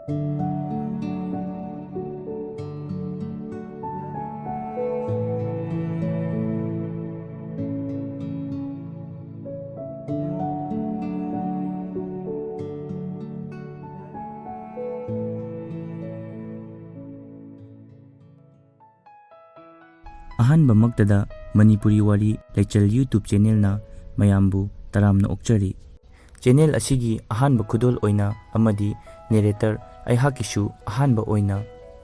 ꯑꯍꯥꯟꯕꯃꯛꯇꯗ ꯃꯅꯤꯄꯨꯔꯤ ꯋꯥꯔꯤ ꯂꯩꯆꯜ ꯌꯨꯇ꯭ꯌꯨꯕ ꯆꯦꯅꯦꯜꯅ ꯃꯌꯥꯝꯕꯨ ꯇꯔꯥꯝꯅ ꯑꯣꯛꯆꯔꯤ꯫ ꯆꯦꯅꯦꯜ ꯑꯁꯤꯒꯤ ꯑꯍꯥꯟꯕ ꯈꯨꯗꯣꯜ ꯑꯣꯏꯅ ꯑꯃꯗꯤ ꯅꯦꯔꯦꯇꯔ ꯑꯩꯍꯥꯛꯀꯤꯁꯨ ꯑꯍꯥꯟꯕ ꯑꯣꯏꯅ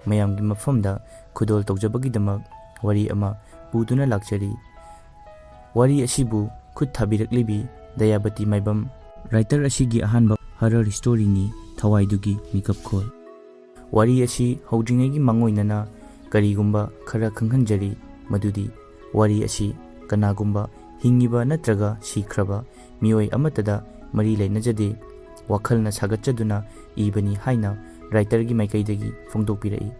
ꯃꯌꯥꯝꯒꯤ ꯃꯐꯝꯗ ꯈꯨꯗꯣꯜ ꯇꯧꯖꯕꯒꯤꯗꯃꯛ ꯋꯥꯔꯤ ꯑꯃ ꯄꯨꯗꯨꯅ ꯂꯥꯛꯆꯔꯤ꯫ ꯋꯥꯔꯤ ꯑꯁꯤꯕꯨ ꯈꯨꯠ ꯊꯥꯕꯤꯔꯛꯂꯤꯕꯤ ꯗꯌꯥꯕꯇꯤ ꯃꯥꯏꯕꯝ, ꯔꯥꯏꯇꯔ ꯑꯁꯤꯒꯤ ꯑꯍꯥꯟꯕ ꯍꯔꯔ ꯁ꯭ꯇꯣꯔꯤꯅꯤ ꯊꯋꯥꯏꯗꯨꯒꯤ ꯃꯤꯀꯞꯈꯣꯜ꯫ ꯋꯥꯔꯤ ꯑꯁꯤ ꯍꯧꯗ꯭ꯔꯤꯉꯩꯒꯤ ꯃꯥꯡꯑꯣꯏꯅꯅ ꯀꯔꯤꯒꯨꯝꯕ ꯈꯔ ꯈꯪꯍꯟꯖꯔꯤ, ꯃꯗꯨꯗꯤ ꯋꯥꯔꯤ ꯑꯁꯤ ꯀꯅꯥꯒꯨꯝꯕ ꯍꯤꯡꯉꯤꯕ ꯅꯠꯇ꯭ꯔꯒ ꯁꯤꯈ꯭ꯔꯕ ꯃꯤꯑꯣꯏ ꯑꯃꯠꯇꯗ ꯃꯔꯤ ꯂꯩꯅꯖꯗꯦ, ꯋꯥꯈꯜꯅ ꯁꯥꯒꯠꯆꯗꯨꯅ ꯏꯕꯅꯤ ꯍꯥꯏꯅ ꯔꯥꯏꯇꯔꯒꯤ ꯃꯥꯏꯀꯩꯗꯒꯤ ꯐꯣꯡꯗꯣꯛꯄꯤꯔꯛꯏ꯫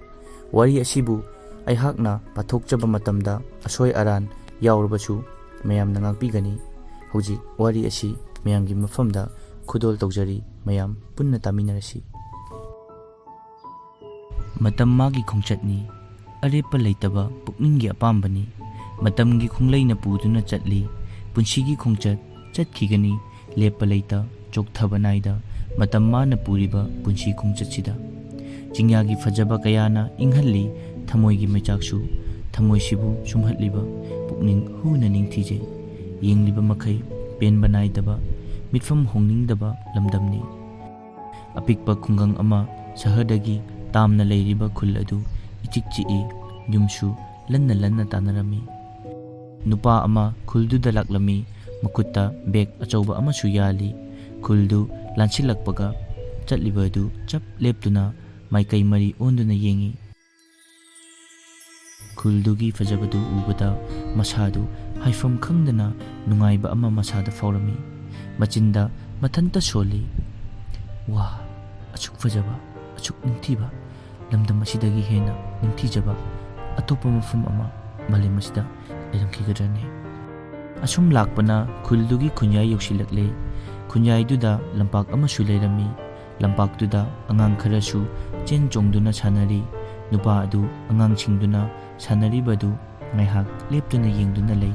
ꯋꯥꯔꯤ ꯑꯁꯤꯕꯨ ꯑꯩꯍꯥꯛꯅ ꯄꯥꯊꯣꯛꯆꯕ ꯃꯇꯝꯗ ꯑꯁꯣꯏ ꯑꯔꯥꯟ ꯌꯥꯎꯔꯕꯁꯨ ꯃꯌꯥꯝꯅ ꯉꯥꯛꯄꯤꯒꯅꯤ꯫ ꯍꯧꯖꯤꯛ ꯋꯥꯔꯤ ꯑꯁꯤ ꯃꯌꯥꯝꯒꯤ ꯃꯐꯝꯗ ꯈꯨꯗꯣꯜ ꯇꯧꯖꯔꯤ, ꯃꯌꯥꯝ ꯄꯨꯟꯅ ꯇꯥꯃꯤꯟꯅꯔꯁꯤ꯫ ꯃꯇꯝ ꯃꯥꯒꯤ ꯈꯣꯡꯆꯠꯅꯤ, ꯑꯔꯦꯞꯄ ꯂꯩꯇꯕ ꯄꯨꯛꯅꯤꯡꯒꯤ ꯑꯄꯥꯝꯕꯅꯤ꯫ ꯃꯇꯝꯒꯤ ꯈꯣꯡꯂꯩꯅ ꯄꯨꯗꯨꯅ ꯆꯠꯂꯤ, ꯄꯨꯟꯁꯤꯒꯤ ꯈꯣꯡꯆꯠ ꯆꯠꯈꯤꯒꯅꯤ ꯂꯦꯞꯄ ꯂꯩꯇ ꯆꯣꯛꯊꯕ ꯅꯥꯏꯗ ꯃꯇꯝ ꯃꯥꯅ ꯄꯨꯔꯤꯕ ꯄꯨꯟꯁꯤ ꯈꯣꯡꯆꯠꯁꯤꯗ꯫ ꯆꯤꯡꯌꯥꯒꯤ ꯐꯖꯕ ꯀꯌꯥꯅ ꯏꯪꯍꯜꯂꯤ ꯊꯃꯣꯏꯒꯤ ꯃꯩꯆꯥꯛꯁꯨ, ꯊꯃꯣꯏꯁꯤꯕꯨ ꯁꯨꯝꯍꯠꯂꯤꯕ ꯄꯨꯛꯅꯤꯡ ꯍꯨꯅ ꯅꯤꯡꯊꯤꯖꯩ꯫ ꯌꯦꯡꯂꯤꯕ ꯃꯈꯩ ꯄꯦꯟꯕ ꯅꯥꯏꯗꯕ, ꯃꯤꯠꯐꯝ ꯍꯣꯡꯅꯤꯡꯗꯕ ꯂꯝꯗꯝꯅꯤ꯫ ꯑꯄꯤꯛꯄ ꯈꯨꯡꯒꯪ ꯑꯃ ꯁꯍꯔꯗꯒꯤ ꯇꯥꯝꯅ ꯂꯩꯔꯤꯕ ꯈꯨꯜ ꯑꯗꯨ ꯏꯆꯤꯛ ꯆꯤꯛꯏ, ꯌꯨꯝꯁꯨ ꯂꯟꯅ ꯂꯟꯅ ꯇꯥꯟꯅꯔꯝꯃꯤ꯫ ꯅꯨꯄꯥ ꯑꯃ ꯈꯨꯜꯗꯨꯗ ꯂꯥꯛꯂꯝꯃꯤ, ꯃꯈꯨꯠꯇ ꯕꯦꯒ ꯑꯆꯧꯕ ꯑꯃꯁꯨ ꯌꯥꯜꯂꯤ꯫ ꯈꯨꯜꯗꯨ ꯂꯥꯟꯁꯤꯜꯂꯛꯄꯒ ꯆꯠꯂꯤꯕ ꯑꯗꯨ ꯆꯞ ꯂꯦꯞꯇꯨꯅ ꯃꯥꯏꯀꯩ ꯃꯔꯤ ꯑꯣꯟꯗꯨꯅ ꯌꯦꯡꯏ꯫ ꯈꯨꯜꯗꯨꯒꯤ ꯐꯖꯕꯗꯨ ꯎꯕꯗ ꯃꯁꯥꯗꯨ ꯍꯥꯏꯐꯝ ꯈꯪꯗꯅ ꯅꯨꯡꯉꯥꯏꯕ ꯑꯃ ꯃꯁꯥꯗ ꯐꯥꯎꯔꯝꯃꯤ꯫ ꯃꯆꯤꯟꯗ ꯃꯊꯟꯇ ꯁꯣꯜꯂꯤ, ꯋꯥ, ꯑꯁꯨꯛ ꯐꯖꯕ, ꯑꯁꯨꯛ ꯅꯤꯡꯊꯤꯕ ꯂꯝꯗꯝ ꯑꯁꯤꯗꯒꯤ ꯍꯦꯟꯅ ꯅꯤꯡꯊꯤꯖꯕ ꯑꯇꯣꯞꯄ ꯃꯐꯝ ꯑꯃ ꯃꯥꯂꯦꯝ ꯑꯁꯤꯗ ꯂꯩꯔꯝꯈꯤꯒꯗ꯭ꯔꯅꯦ? ꯑꯁꯨꯝ ꯂꯥꯛꯄꯅ ꯈꯨꯜꯗꯨꯒꯤ ꯈꯨꯟꯌꯥꯏ ꯌꯧꯁꯤꯜꯂꯛꯂꯦ꯫ ꯈꯨꯟꯌꯥꯏꯗꯨꯗ ꯂꯝꯄꯥꯛ ꯑꯃꯁꯨ ꯂꯩꯔꯝꯃꯤ꯫ ꯂꯝꯄꯥꯛꯇꯨꯗ ꯑꯉꯥꯡ ꯈꯔꯁꯨ ꯆꯦꯟ ꯆꯣꯡꯗꯨꯅ ꯁꯥꯟꯅꯔꯤ꯫ ꯅꯨꯄꯥ ꯑꯗꯨ ꯑꯉꯥꯡꯁꯤꯡꯗꯨꯅ ꯁꯥꯟꯅꯔꯤꯕꯗꯨ ꯉꯥꯏꯍꯥꯛ ꯂꯦꯞꯇꯨꯅ ꯌꯦꯡꯗꯨꯅ ꯂꯩ,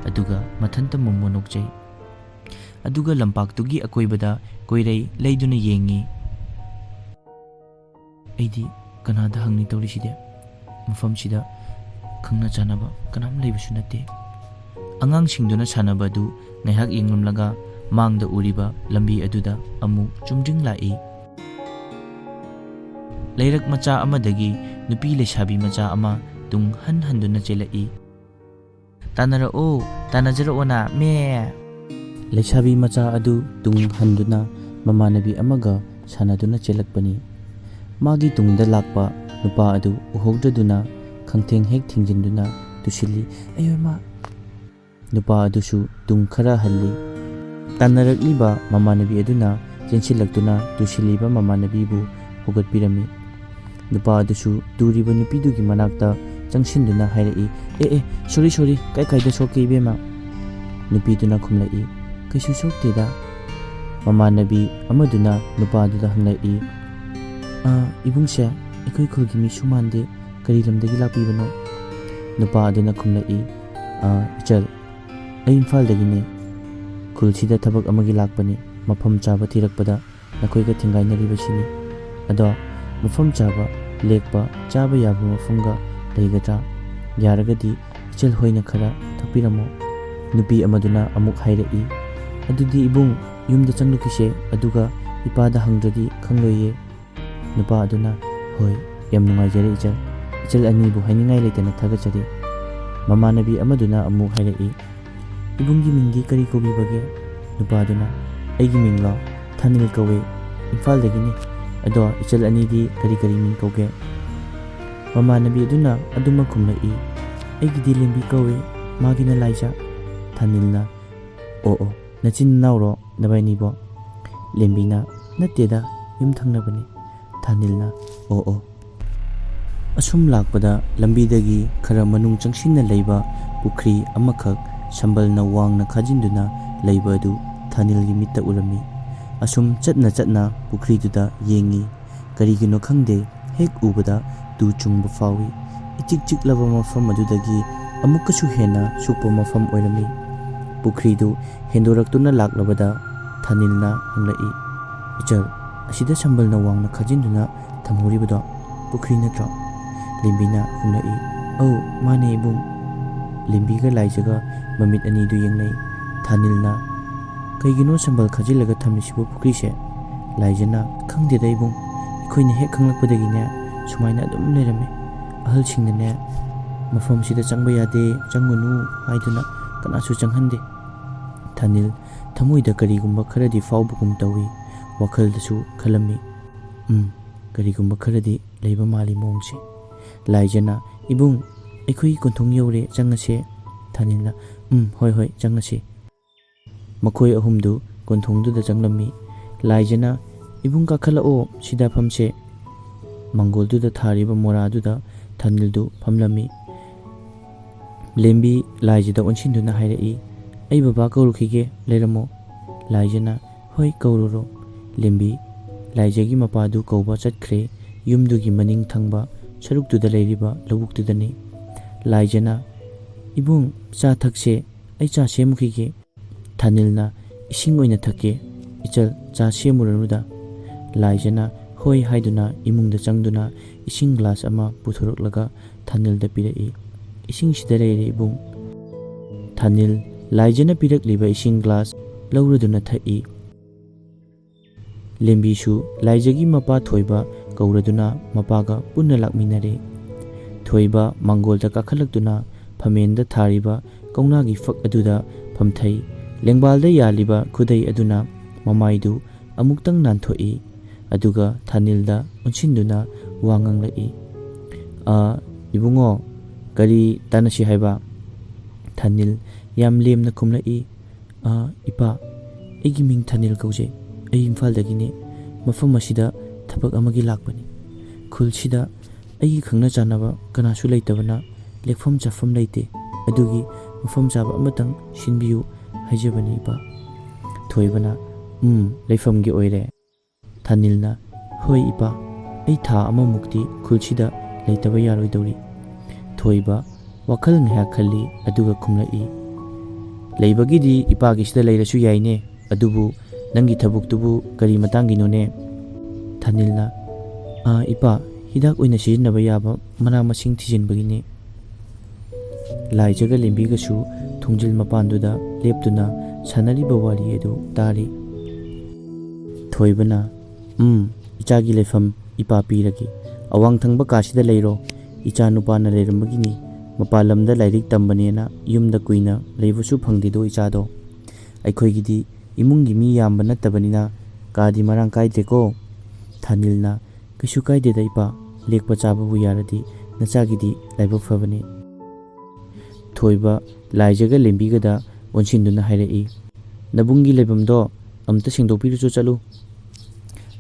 ꯑꯗꯨꯒ ꯃꯊꯟꯇ ꯃꯣꯃꯣ ꯅꯣꯛꯆꯩ꯫ ꯑꯗꯨꯒ ꯂꯝꯄꯥꯛꯇꯨꯒꯤ ꯑꯀꯣꯏꯕꯗ ꯀꯣꯏꯔꯩ ꯂꯩꯗꯨꯅ ꯌꯦꯡꯏ꯫ ꯑꯩꯗꯤ ꯀꯅꯥꯗ ꯍꯪꯅꯤ ꯇꯧꯔꯤꯁꯤꯗꯤ? ꯃꯐꯝꯁꯤꯗ ꯈꯪꯅ ꯆꯥꯟꯅꯕ ꯀꯅꯥꯝ ꯂꯩꯕꯁꯨ ꯅꯠꯇꯦ꯫ ꯑꯉꯥꯡꯁꯤꯡꯗꯨꯅ ꯁꯥꯟꯅꯕ ꯑꯗꯨ ꯉꯥꯏꯍꯥꯛ ꯌꯦꯡꯂꯝꯂꯒ ꯃꯥꯡꯗ ꯎꯔꯤꯕ ꯂꯝꯕꯤ ꯑꯗꯨꯗ ꯑꯃꯨꯛ ꯆꯨꯝꯗ꯭ꯔꯤꯡ ꯂꯥꯛꯏ꯫ ꯂꯩꯔꯛ ꯃꯆꯥ ꯑꯃꯗꯒꯤ ꯅꯨꯄꯤ ꯂꯩꯁꯥꯕꯤ ꯃꯆꯥ ꯑꯃ ꯇꯨꯡ ꯍꯟꯗꯨꯅ ꯆꯦꯜꯂꯛꯏ꯫ ꯇꯥꯟꯅꯔꯛꯑꯣ, ꯇꯥꯟꯅꯖꯔꯛꯑꯣꯅ ꯃꯦ! ꯂꯩꯁꯥꯕꯤ ꯃꯆꯥ ꯑꯗꯨ ꯇꯨꯡ ꯍꯟꯗꯨꯅ ꯃꯃꯥꯟꯅꯕꯤ ꯑꯃꯒ ꯁꯥꯟꯅꯗꯨꯅ ꯆꯦꯜꯂꯛꯄꯅꯤ꯫ ꯃꯥꯒꯤ ꯇꯨꯡꯗ ꯂꯥꯛꯄ ꯅꯨꯄꯥ ꯑꯗꯨ ꯎꯍꯧꯗ꯭ꯔꯗꯨꯅ ꯈꯪꯊꯦꯡ ꯍꯦꯛ ꯊꯦꯡꯖꯤꯟꯗꯨꯅ ꯇꯨꯁꯤꯜꯂꯤ꯫ ꯑꯌꯣꯏꯃꯥ! ꯅꯨꯄꯥ ꯑꯗꯨꯁꯨ ꯇꯨꯡ ꯈꯔ ꯍꯜꯂꯤ꯫ ꯇꯥꯟꯅꯔꯛꯂꯤꯕ ꯃꯃꯥꯟꯅꯕꯤ ꯑꯗꯨꯅ ꯆꯦꯟꯁꯤꯜꯂꯛꯇꯨꯅ ꯇꯨꯁꯤꯜꯂꯤꯕ ꯃꯃꯥꯟꯅꯕꯤꯕꯨ ꯍꯧꯒꯠꯄꯤꯔꯝꯃꯤ꯫ ꯅꯨꯄꯥ ꯑꯗꯨꯁꯨ ꯇꯨꯔꯤꯕ ꯅꯨꯄꯤꯗꯨꯒꯤ ꯃꯅꯥꯛꯇ ꯆꯪꯁꯤꯟꯗꯨꯅ ꯍꯥꯏꯔꯛꯏ, ꯁꯣꯔꯤ, ꯀꯥꯏꯗ ꯁꯣꯛꯀꯦ ꯏꯕꯦꯝꯃ? ꯅꯨꯄꯤꯗꯨꯅ ꯈꯨꯝꯂꯛꯏ, ꯀꯩꯁꯨ ꯁꯣꯛꯇꯦꯗ꯫ ꯃꯃꯥꯟꯅꯕꯤ ꯑꯃꯗꯨꯅ ꯅꯨꯄꯥꯗꯨꯗ ꯍꯪꯂꯛꯏ, ꯏꯕꯨꯡꯁꯦ, ꯑꯩꯈꯣꯏ ꯈꯨꯜꯒꯤ ꯃꯤꯁꯨ ꯃꯥꯟꯗꯦ, ꯀꯔꯤ ꯂꯝꯗꯒꯤ ꯂꯥꯛꯄꯤꯕꯅꯣ? ꯅꯨꯄꯥ ꯑꯗꯨꯅ ꯈꯨꯝꯂꯛꯏ, ꯏꯆꯜ, ꯑꯩ ꯏꯝꯐꯥꯜꯗꯒꯤꯅꯦ꯫ ꯈꯨꯜꯁꯤꯗ ꯊꯕꯛ ꯑꯃꯒꯤ ꯂꯥꯛꯄꯅꯤ꯫ ꯃꯐꯝ ꯆꯥꯕ ꯊꯤꯔꯛꯄꯗ ꯅꯈꯣꯏꯒ ꯊꯦꯡꯒꯥꯏꯅꯔꯤꯕꯁꯤꯅꯤ꯫ ꯑꯗꯣ ꯃꯐꯝ ꯆꯥꯕ, ꯂꯦꯛꯄ, ꯆꯥꯕ ꯌꯥꯕ ꯃꯐꯝꯒ ꯂꯩꯒꯗ꯭ꯔꯥ? ꯌꯥꯔꯒꯗꯤ ꯏꯆꯜ ꯍꯣꯏꯅ ꯈꯔ ꯊꯛꯄꯤꯔꯝꯃꯣ꯫ ꯅꯨꯄꯤ ꯑꯃꯗꯨꯅ ꯑꯃꯨꯛ ꯍꯥꯏꯔꯛꯏ, ꯑꯗꯨꯗꯤ ꯏꯕꯨꯡ ꯌꯨꯝꯗ ꯆꯪꯂꯨꯈꯤꯁꯦ, ꯑꯗꯨꯒ ꯏꯄꯥꯗ ꯍꯪꯗ꯭ꯔꯗꯤ ꯈꯪꯂꯣꯏꯌꯦ꯫ ꯅꯨꯄꯥ ꯑꯗꯨꯅ, ꯍꯣꯏ, ꯌꯥꯝ ꯅꯨꯡꯉꯥꯏꯖꯔꯦ ꯏꯆꯜ꯫ ꯏꯆꯜ ꯑꯅꯤꯕꯨ ꯍꯥꯏꯅꯤꯡꯉꯥꯏ ꯂꯩꯇꯅ ꯊꯥꯒꯠꯆꯔꯤ꯫ ꯃꯃꯥꯟꯅꯕꯤ ꯑꯃꯗꯨꯅ ꯑꯃꯨꯛ ꯍꯥꯏꯔꯛꯏ, ꯏꯕꯨꯡꯒꯤ ꯃꯤꯡꯗꯤ ꯀꯔꯤ ꯀꯧꯕꯤꯕꯒꯦ? ꯅꯨꯄꯥꯗꯨꯅ, ꯑꯩꯒꯤ ꯃꯤꯡꯂꯣ? ꯊꯥꯅꯤꯜ ꯀꯧꯋꯦ, ꯏꯝꯐꯥꯜꯗꯒꯤꯅꯤ꯫ ꯑꯗꯣ ꯏꯆꯜ ꯑꯅꯤꯗꯤ ꯀꯔꯤ ꯃꯤꯡ ꯀꯧꯒꯦ? ꯃꯃꯥꯟꯅꯕꯤ ꯑꯗꯨꯅ ꯑꯗꯨꯃꯛ ꯈꯨꯝꯂꯛꯏ, ꯑꯩꯒꯤꯗꯤ ꯂꯦꯝꯕꯤ ꯀꯧꯋꯦ, ꯃꯥꯒꯤꯅ ꯂꯥꯏꯖꯥ꯫ ꯊꯥꯅꯤꯜꯅ, ꯑꯣ, ꯅꯆꯤꯟ ꯅꯅꯥꯎꯔꯣ ꯅꯕꯥꯏꯅꯤꯕꯣ? ꯂꯦꯝꯕꯤꯅ, ꯅꯠꯇꯦꯗ, ꯌꯨꯝ ꯊꯪꯅꯕꯅꯤ꯫ ꯊꯥꯅꯤꯜꯅ, ꯑꯣ. ꯑꯁꯨꯝ ꯂꯥꯛꯄꯗ ꯂꯝꯕꯤꯗꯒꯤ ꯈꯔ ꯃꯅꯨꯡ ꯆꯪꯁꯤꯟꯅ ꯂꯩꯕ ꯄꯨꯈ꯭ꯔꯤ ꯑꯃꯈꯛ ꯁꯝꯕꯜꯅ ꯋꯥꯡꯅ ꯈꯥꯖꯤꯟꯗꯨꯅ ꯂꯩꯕ ꯑꯗꯨ ꯊꯥꯅꯤꯜꯒꯤ ꯃꯤꯠꯇ ꯎꯔꯝꯃꯤ꯫ ꯑꯁꯨꯝ ꯆꯠꯅ ꯄꯨꯈ꯭ꯔꯤꯗꯨꯗ ꯌꯦꯡꯏ꯫ Karigino khangde hek ubada tu chungba fawi. Ichik chiklaba mafam adudagi amukkasu hena sukpa mafam oirami. Pukhridu hendoraktuna laklabada Thanilna hanglai. Ichal asida sambalna wangna khajinduna thamhoribado pukri natra. Limbina hanglai. Oh mane ibung. Limbiga laijaga mamit anidu yengnai. Thanilna kaigino sambal khajilaga thamisibu pukri se. Laijana khangdeda ibung. Ikhoina hek khanglakpadagine sumaina adum lerame. Ahalsingna mafam sida changba yade changunu haiduna kanasu changhande. Thanil thamoida karigumba kharadi faubugum tawi wakhaldasu khalami. Karigumba kharadi leiba mali mongse. Laijana ibung aikoi konthong yore changase. Thanilna hoi changase. Makhoi ahumdu konthongduda changlami. Laijana ibung kakhalao sida phamse. Mangolduda thariba moraduda Thanildu phamlami. Lembi laijada onshinduna hairai. Ai baba kaurukhige leiramo. Laijana hoi kaururo. Lembi laijagi mapadu kauba chatkre. Yumdugi maning thangba sarukduda leiriba lawuktudani. Laijana ibung cha thakse ai cha semukhige. Thanilna ising oina thake. Ichal cha semuranuda. Laijana hoi haiduna imungda changduna ising glass ama puthoroklaga Thanilda pirai. Ising sida leire ibung. Thanil laijana pirakliba ising glass lauraduna thai. Lembisu laijagi mapa thoiba kauraduna mapaga punna lakminare. Thoiba mangolda kakhalakduna phamenda thariba kaunagi fak aduda phamthai. Lengbalda yaliba khudai aduna mamaidu amuktang nanthoi. Aduga Thanilda unshinduna wanganglai. Ibungo kari tanasi haiba. Thanil yam lemna khumlai. Ipa aigi ming Thanil kauje. Ai Imphaldagine mafam asida thabak amagi lakpani. Khulsida aigi khangna chanaba kanasu leitabana lekfam chafam leite. Adugi mafam chaba amatang sinbiyu haijabani ipa. Thoibana leifamgi oire. Thanilna hoi ipa ai tha ama mukti khulsida leitaba yaroidori. Thoiba wakhal ngha khali aduga khumlai. Leibagidi ipagi sida leirasu yaine. Adubu nangi thabuktubu kari matanginone. Thanilna ipa hidak oina sijinaba yaba mana masing thijinbagine. Laijaga lembigasu thungjil mapanduda leptuna sanariba wari edu tari. Thoibana ichagi leifam ipa piragi. Awang thangba kasida leiro. Icha nupana leirambagini. Mapalamda lairik tambanena yumda kuina leibusu phangdido ichado. Aikhoigidi imungi mi yamba nattabanina kadi marang kaidreko. Thanilna kaisu kaideda ipa lekpa chababu yaradi nachagidi laibak fabani. Thoiba laijaga lembigada onshinduna hairai. Nabungi leibamdo amta singdokpiruchu chalu.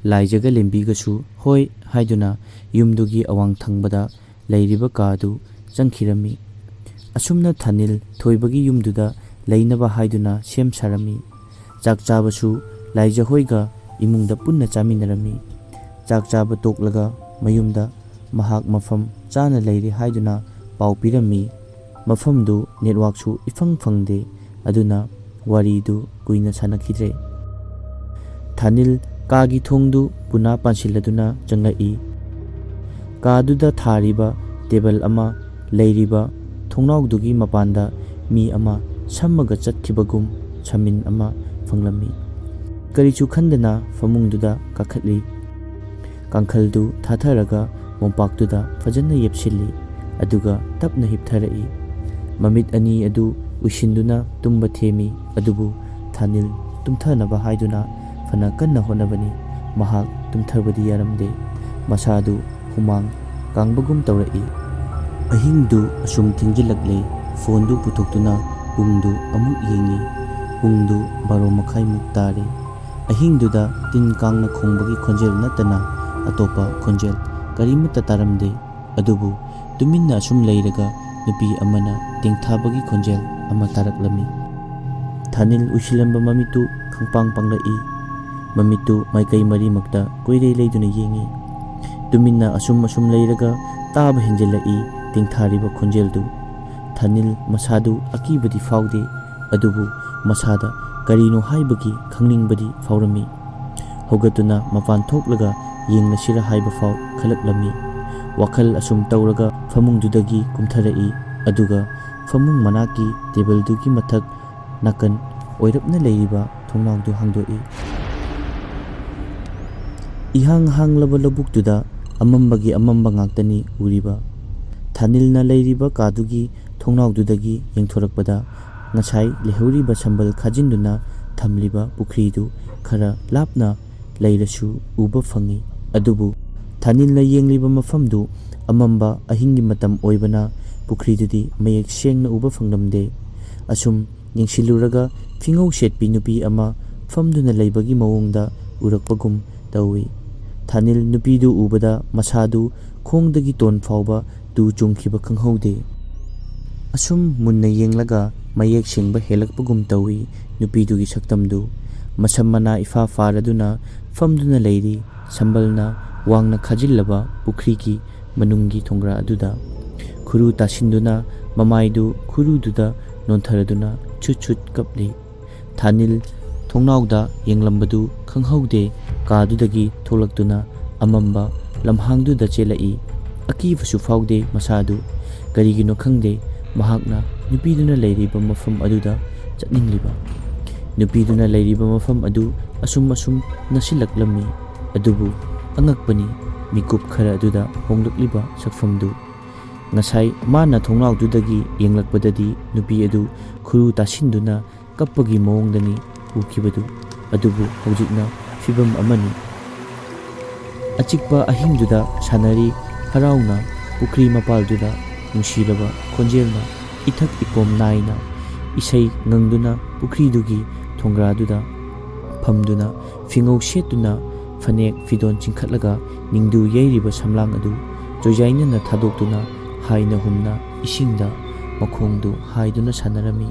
Laijaga lembigasu hoi haiduna yumdugi awang thangbada leiriba kadu changkhirami. Asumna Thanil thoibagi yumduda leinaba haiduna sem sarami. Chak chabasu laija hoiga imungda punna chaminarami. Chak chaba toklaga mayumda mahak mafam chana leiri haiduna pau pirami. Mafamdu network su ifang phangde. Aduna waridu kuina sanakhidre. Thanil Kagi thongdu puna pansiladuna changai. Kaduda thariba table ama leiriba thongnaudugi mapanda mi ama sammaga chatkibagum chamin ama fanglami. Karichu khandana famungduda kakhatli. Kangkhaldu thatharaga mompaktuda fajana yepsilli. Aduga tapna hiptharai. Mamit ani adu ushinduna tumba themi. Adubu Thanil tumthanaba haiduna fana kanna honabani. Mahak tumthabadi yaramde. Masadu humang kangbagum tawrai. Ahingdu asum thingjilakle. Fondu putoktuna pungdu amuk yengi. Pungdu baro makhai muktare. Ahingduda tin kangna khongbagi khonjel natana atopa khonjel karimata taramde. Adubu tuminna asum leiraga nupi amana tingthabagi khonjel ama taraklami. Thanil usilamba mamitu khangpang panglai. Mamitu maikai mari makta koirei leiduna yengi. tuminna asum leiraga taba henjelai tingthariba khonjeldu. Thanil masadu akibadi faude adubu masada karino haibagi khangningbadi faurami. Hogatuna mapan thoklaga yengnasira haiba fau khalaklami. Wakhal asum tauraga famungdudagi kumtharai aduga famung manaki tebeldugi mathak nakan oirapna leiriba thongnawdu hangdoi. Ihang hanglaba labuktuda amambagi amamba ngaktani uriba. Thanilna leiriba kadugi thongnawdudagi yengthorakpada ngasai lehuriba sambal khajinduna thamliba pukhridu khara lapna leirasu uba fangi. Adubu Thanilna yengliba mafamdu amamba ahingi matam oibana pukhridudi mayek sengna uba fangnamde. Asum yengsiluraga fingau setpi nupi ama famduna leibagi mawongda urakpagum tawi. Thanil nupidu ubada masadu khongdagi ton fauba tu chungkhiba khanghaude. Asum munna yenglaga mayek sengba helakpagum tawi nupidugi saktamdu. Masamana ifa faraduna famduna leiri sambalna wangna khajillaba pukhri manungi thongra aduda. Khuru tasinduna mamaidu khurududa nontharaduna chut kapli. Thanil thongnawda yenglambadu khanghaude kadudagi tholaktuna amamba lamhangduda chelai. Akifasu faude masadu karigino khangde mahakna nupiduna leiriba mafam aduda chatningliba. Nupiduna leiriba mafam adu asum nasilaklami. Adubu angakpani mikup khara aduda honglakliba sakfamdu. Ngasai mana thongnawdudagi yenglakpadadi nupi adu khuru tasinduna kappagi mawongdani ukibadu. Adubu hojikna fibam amani. Achikpa ahingduda sanari harauna pukri mapalduda nungsilaba khonjelna ithak ikom naina isai ngangduna pukridugi thongraduda famduna fingau setuna fanek fidon chingkhatlaga ningdu yeiriba samlang adu joijainana thadoktuna haina humna isingda makhongdu haiduna sanarami.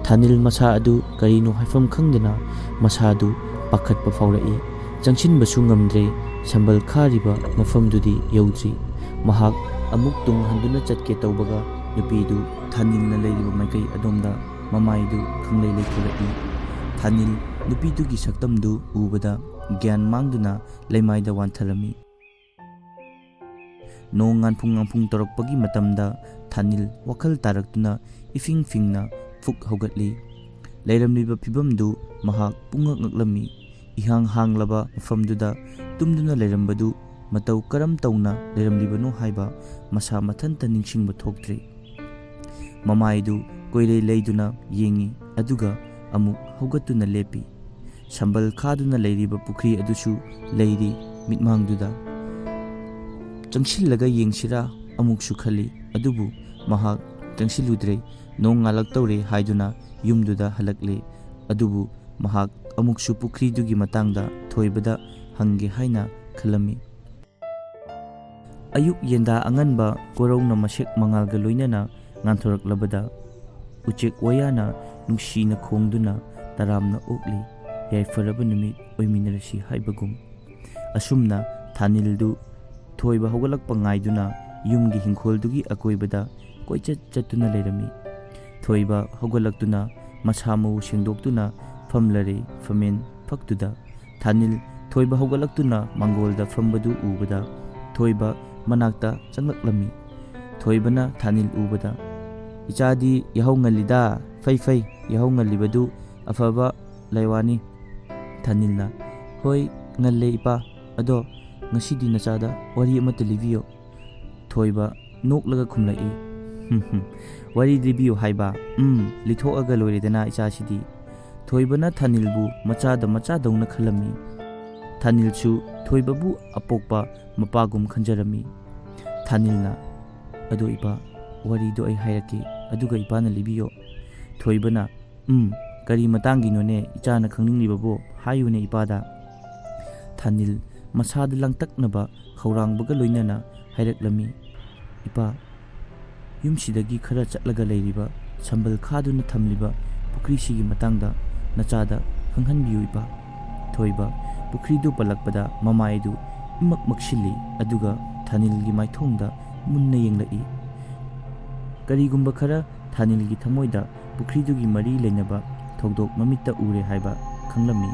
Thanil masa adu karino haifam khangdana masadu pakhatpa faurai. Jangsinbasu ngamdre sambal khariba mafamdudi yaudri. Mahak amuk tung handuna chatke taubaga nupidu Thanilna leiriba maikai adomda mamaidu khanglei leithorai. Thanil nupidugi saktamdu ubada gyan mangduna leimaida wantharami. Nong nganphung torokpagi matamda Thanil wakhal taraktuna ifingna fuk hogatli. Leiramliba phibamdu mahak pungak ngaklami. Ihang hanglaba mafamduda tumduna leirambadu matau karam tauna leiramlibano haiba masa mathanta ningshingba thoktre. Mamaidu koirei leiduna yengi aduga amuk hogatuna lepi. Sambal khaduna leiriba pukhri adusu leiri mitmangduda. Changsillaga yengsira amuksu khali adubu mahak changsiludre nong ngalak tawre haiduna yumduda halakle. Adubu mahak amuksu pukhridugi matangda thoibada hange haina khalami. Ayuk yenda anganba korongna masek mangalga loinana nganthораklabada uchek wayana nungsina khongduna taramna okli yaifaraba numit oiminarasi haibagum. Asumna Thanildu thoiba hogalakpa ngaiduna yumgi hingkholdugi akoibada koichat chatuna leirami. Thoiba hogalaktuna masamu sengdoktuna famlare famen faktuda. Thanil thoiba hogalaktuna mangolda fambadu ubada thoiba manakta changlaklami. Thoibana Thanil ubada ichadi yahau ngalida fai yahau ngalibadu afaba laiwani. Thanilna hoi ngalle ipa ado ngasidi nachada wari amata libiyo. Thoiba noklaga khumlai. Wari libiyo haiba lithoaga loiredana ichasidi. Thoibana Thanilbu machadauna khalami. Thanilchu thoibabu apokpa mapagum khanjarami. Thanilna ado ipa warido ai hairaki aduga ipana libiyo. Thoibana kari matanginone ichana khangninglibabo hayune ipada. Thanil masada langtaknaba khawrangbaga loinana hairaklami. Ipa yumsidagi khara chatlaga leiriba sambal khaduna thamliba pukhrisigi matangda nachada khanghanbiyu ipa. Thoiba pukhridu palakpada mamaidu imak maksilli aduga Thanilgi maithongda munna yenglai. Karigumba khara Thanilgi thamoida pukhridugi mari leinaba thogdok mamitta ure haiba khanglami.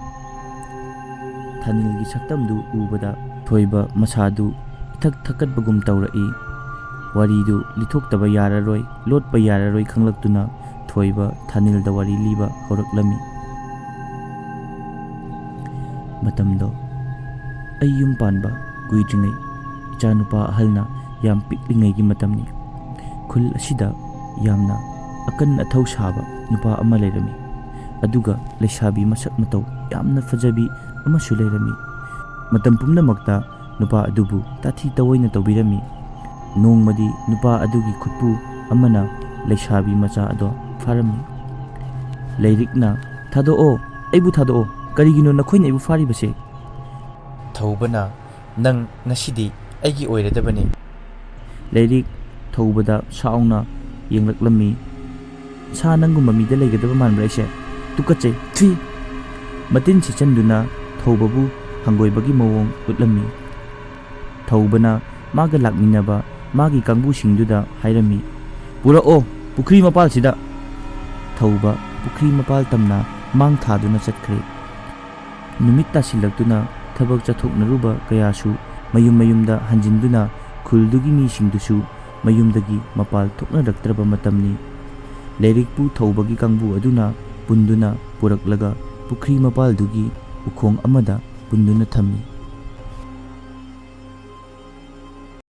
Thanilgi saktamdu ubada thoiba masadu ithak thakatbagum tawrai. Waridu lithoktaba yararoi lotpa yararoi khanglaktuna thoiba Thanilda wari liba horaklami. Matamdo ai yum panba kuidringai ichanupa ahalna yam piklingaigi matamni. Khul asida yamna akan athau saba nupa ama leirami. Aduga leisabi masak matau yamna fajabi amasu leirami. Matam pumnamakta nupa adubu tathi tawoina tawbirami. Nongmadi nupa adugi khutpu amana leisabi macha ado farami. Leirikna thado aibu thado karigino nakhoina aibu faribase. Thawbana nang ngasidi aigi oiradabani. Leirik thawbada saungna yenglaklammi. Sa nangumba mida leigadaba manbra ise tukatse thi matin si chanduna thawbabu hangoibagi mawong utlammi. Thawbana maga lakminaba magi kangbu singduda hairami. Purao pukhri mapal sida. Thawba pukhri mapal tamna mang thaduna chatkre. Numit tasilaktuna thabak chathoknaruba kayasu mayumda hanjinduna khuldugi misingdusu mayumdagi mapal thoknaraktraba matamni. Leirikpu thawbagi kangbu aduna punduna puraklaga pukhri mapaldugi ukhong amada punduna thammi.